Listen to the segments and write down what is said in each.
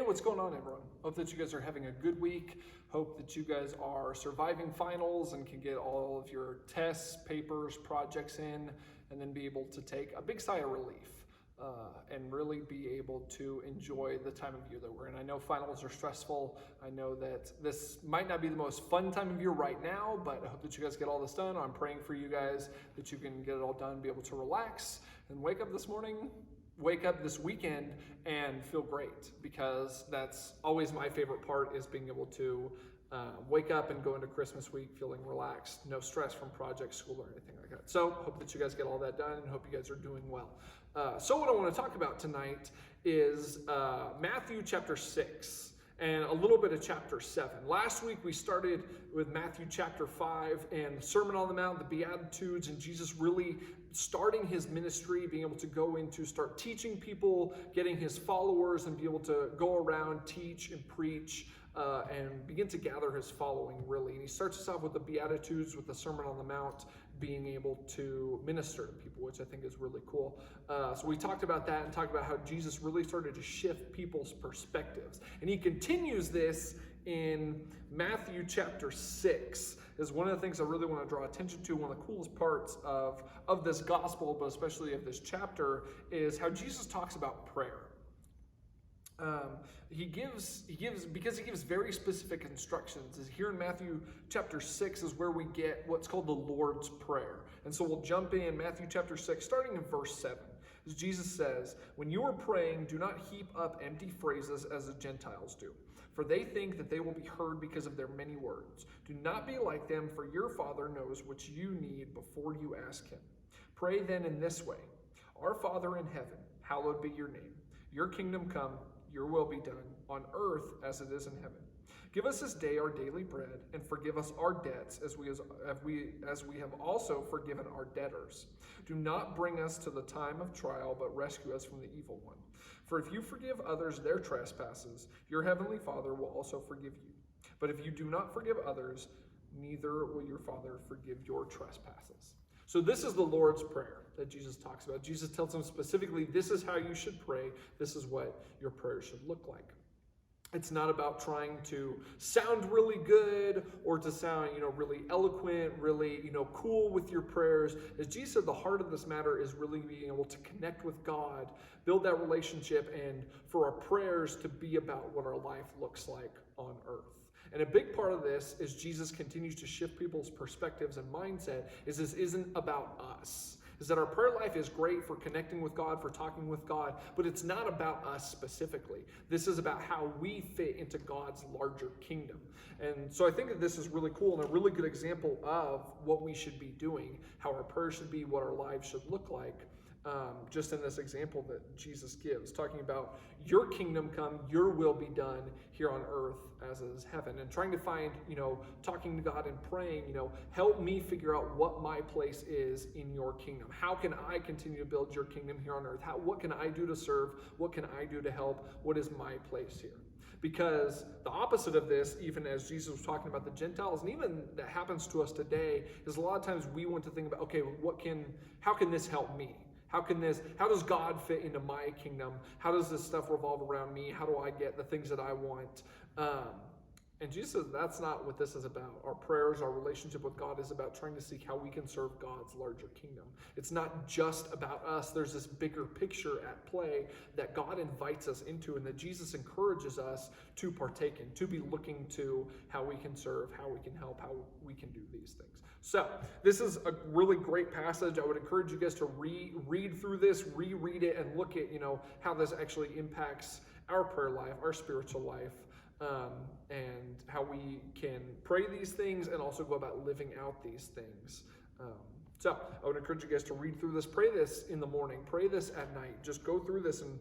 what's going on, everyone? Hope that you guys are having a good week. Hope that you guys are surviving finals and can get all of your tests, papers, projects in, and then be able to take a big sigh of relief and really be able to enjoy the time of year that we're in. I know finals are stressful. I know that this might not be the most fun time of year right now, but I hope that you guys get all this done. I'm praying for you guys that you can get it all done, be able to relax and wake up this weekend and feel great, because that's always my favorite part, is being able to wake up and go into Christmas week feeling relaxed, no stress from project, school, or anything like that. So hope that you guys get all that done and hope you guys are doing well. So what I want to talk about tonight is Matthew chapter 6 and a little bit of chapter 7. Last week we started with Matthew chapter 5 and the Sermon on the Mount, the Beatitudes, and Jesus really starting his ministry, being able to go into start teaching people, getting his followers, and be able to go around, teach and preach, and begin to gather his following, really. And he starts us off with the Beatitudes, with the Sermon on the Mount, being able to minister to people, which I think is really cool. So we talked about that and talked about how Jesus really started to shift people's perspectives. And he continues this in Matthew chapter 6. Is one of the things I really want to draw attention to. One of the coolest parts of this gospel, but especially of this chapter, is how Jesus talks about prayer. He gives very specific instructions. Is here in Matthew chapter 6 is where we get what's called the Lord's Prayer. And so we'll jump in Matthew chapter 6, starting in verse 7. As Jesus says, "When you are praying, do not heap up empty phrases as the Gentiles do, for they think that they will be heard because of their many words. Do not be like them, for your Father knows what you need before you ask him. Pray then in this way: Our Father in heaven, hallowed be your name. Your kingdom come, your will be done, on earth as it is in heaven. Give us this day our daily bread, and forgive us our debts as we have also forgiven our debtors. Do not bring us to the time of trial, but rescue us from the evil one. For if you forgive others their trespasses, your heavenly Father will also forgive you. But if you do not forgive others, neither will your Father forgive your trespasses." So this is the Lord's Prayer that Jesus talks about. Jesus tells them specifically, this is how you should pray. This is what your prayer should look like. It's not about trying to sound really good or to sound, really eloquent, really, cool with your prayers. As Jesus said, the heart of this matter is really being able to connect with God, build that relationship, and for our prayers to be about what our life looks like on earth. And a big part of this is Jesus continues to shift people's perspectives and mindset. Is this isn't about us. Is that our prayer life is great for connecting with God, for talking with God, but it's not about us specifically. This is about how we fit into God's larger kingdom. And so I think that this is really cool and a really good example of what we should be doing, how our prayers should be, what our lives should look like. Just in this example that Jesus gives, talking about your kingdom come, your will be done here on earth as it is heaven, and trying to find, talking to God and praying, help me figure out what my place is in your kingdom. How can I continue to build your kingdom here on earth? What can I do to serve? What can I do to help? What is my place here? Because the opposite of this, even as Jesus was talking about the Gentiles, and even that happens to us today, is a lot of times we want to think about, okay, how can this help me? How does God fit into my kingdom? How does this stuff revolve around me? How do I get the things that I want? And Jesus says that's not what this is about. Our prayers, our relationship with God is about trying to seek how we can serve God's larger kingdom. It's not just about us. There's this bigger picture at play that God invites us into and that Jesus encourages us to partake in, to be looking to how we can serve, how we can help, how we can do these things. So this is a really great passage. I would encourage you guys to read through this, reread it, and look at, how this actually impacts our prayer life, our spiritual life, and how we can pray these things and also go about living out these things. So I would encourage you guys to read through this. Pray this in the morning. Pray this at night. Just go through this and,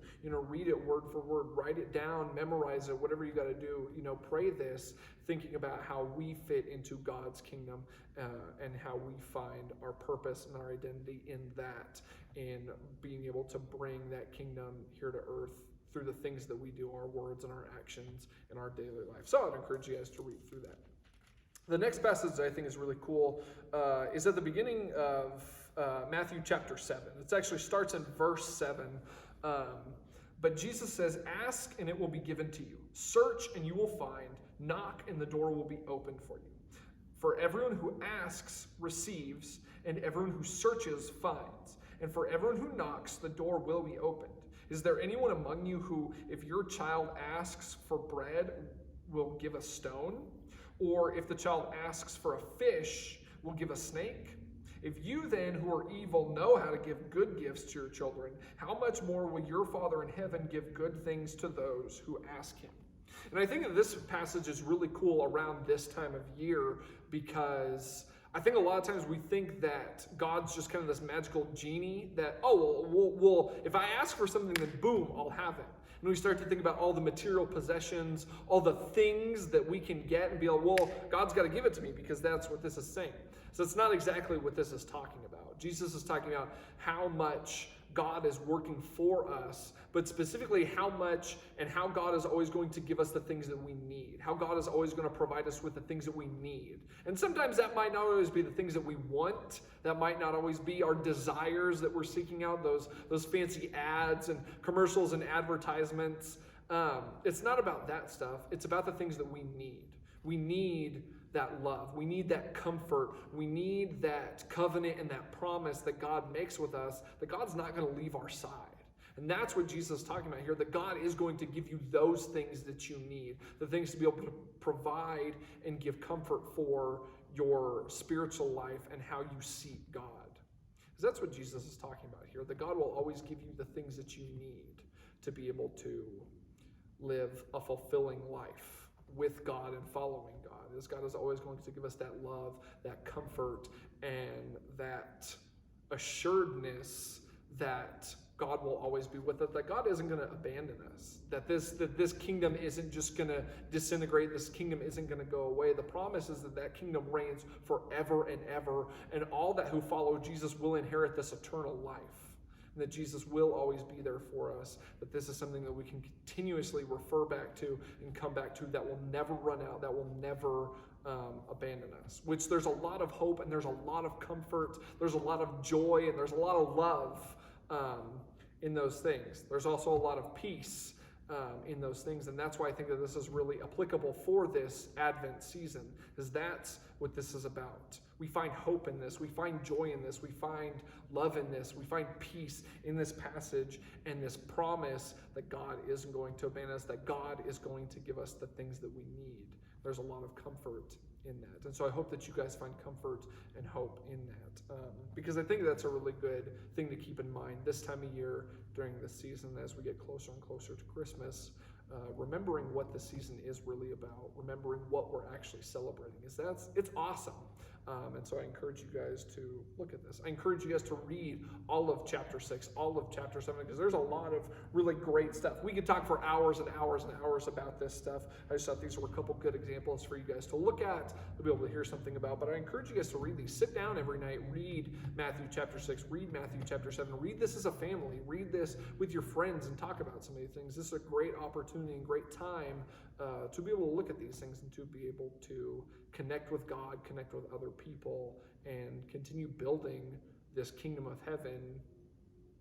read it word for word. Write it down. Memorize it. Whatever you got to do. Pray this, thinking about how we fit into God's kingdom and how we find our purpose and our identity in that, and being able to bring that kingdom here to earth through the things that we do, our words and our actions in our daily life. So I'd encourage you guys to read through that. The next passage that I think is really cool is at the beginning of Matthew chapter 7. It actually starts in verse 7. But Jesus says, ask and it will be given to you. Search and you will find. Knock and the door will be opened for you. For everyone who asks receives, and everyone who searches finds. And for everyone who knocks, the door will be opened. Is there anyone among you who, if your child asks for bread, will give a stone? Or if the child asks for a fish, will give a snake? If you then, who are evil, know how to give good gifts to your children, how much more will your Father in heaven give good things to those who ask him? And I think that this passage is really cool around this time of year, because I think a lot of times we think that God's just kind of this magical genie that, if I ask for something, then boom, I'll have it. And we start to think about all the material possessions, all the things that we can get and be like, well, God's got to give it to me because that's what this is saying. So it's not exactly what this is talking about. Jesus is talking about how much God is working for us, but specifically how much and how God is always going to give us the things that we need. How God is always going to provide us with the things that we need. And sometimes that might not always be the things that we want. That might not always be our desires that we're seeking out, those fancy ads and commercials and advertisements. It's not about that stuff. It's about the things that we need. We need that love. We need that comfort. We need that covenant and that promise that God makes with us, that God's not going to leave our side. And that's what Jesus is talking about here, that God is going to give you those things that you need, the things to be able to provide and give comfort for your spiritual life and how you seek God. Because that's what Jesus is talking about here, that God will always give you the things that you need to be able to live a fulfilling life with God and following God. As God is always going to give us that love, that comfort, and that assuredness that God will always be with us, that God isn't going to abandon us, that this kingdom isn't just going to disintegrate, this kingdom isn't going to go away. The promise is that kingdom reigns forever and ever, and all that who follow Jesus will inherit this eternal life. And that Jesus will always be there for us, that this is something that we can continuously refer back to and come back to, that will never run out, that will never abandon us. Which there's a lot of hope and there's a lot of comfort, there's a lot of joy, and there's a lot of love in those things. There's also a lot of peace in those things, and that's why I think that this is really applicable for this Advent season, is that's what this is about. We find hope in this, we find joy in this, we find love in this, we find peace in this passage, and this promise that God isn't going to abandon us, that God is going to give us the things that we need. There's a lot of comfort in that. And so I hope that you guys find comfort and hope in that. Because I think that's a really good thing to keep in mind this time of year during this season as we get closer and closer to Christmas. Remembering what the season is really about, remembering what we're actually celebrating. It's awesome. And so I encourage you guys to look at this. I encourage you guys to read all of chapter 6, all of chapter 7, because there's a lot of really great stuff. We could talk for hours and hours and hours about this stuff. I just thought these were a couple good examples for you guys to look at, to be able to hear something about. But I encourage you guys to read these. Sit down every night, read Matthew chapter 6, read Matthew chapter 7. Read this as a family. Read this with your friends and talk about some of these things. This is a great opportunity and great time to be able to look at these things and to be able to connect with God, connect with other people, and continue building this kingdom of heaven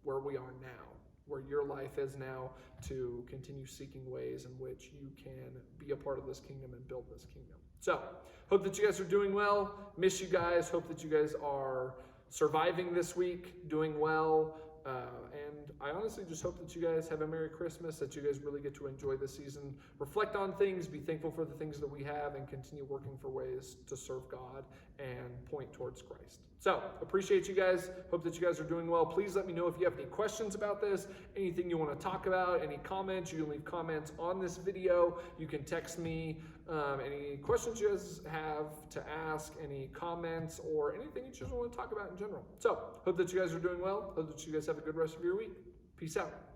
where we are now, where your life is now, to continue seeking ways in which you can be a part of this kingdom and build this kingdom. So, hope that you guys are doing well. Miss you guys. Hope that you guys are surviving this week, doing well. And I honestly just hope that you guys have a Merry Christmas, that you guys really get to enjoy this season, reflect on things, be thankful for the things that we have, and continue working for ways to serve God and point towards Christ. So, appreciate you guys. Hope that you guys are doing well. Please let me know if you have any questions about this, anything you want to talk about, any comments. You can leave comments on this video. You can text me any questions you guys have to ask, any comments, or anything you just want to talk about in general. So, hope that you guys are doing well. Hope that you guys have a good rest of your week. Peace out.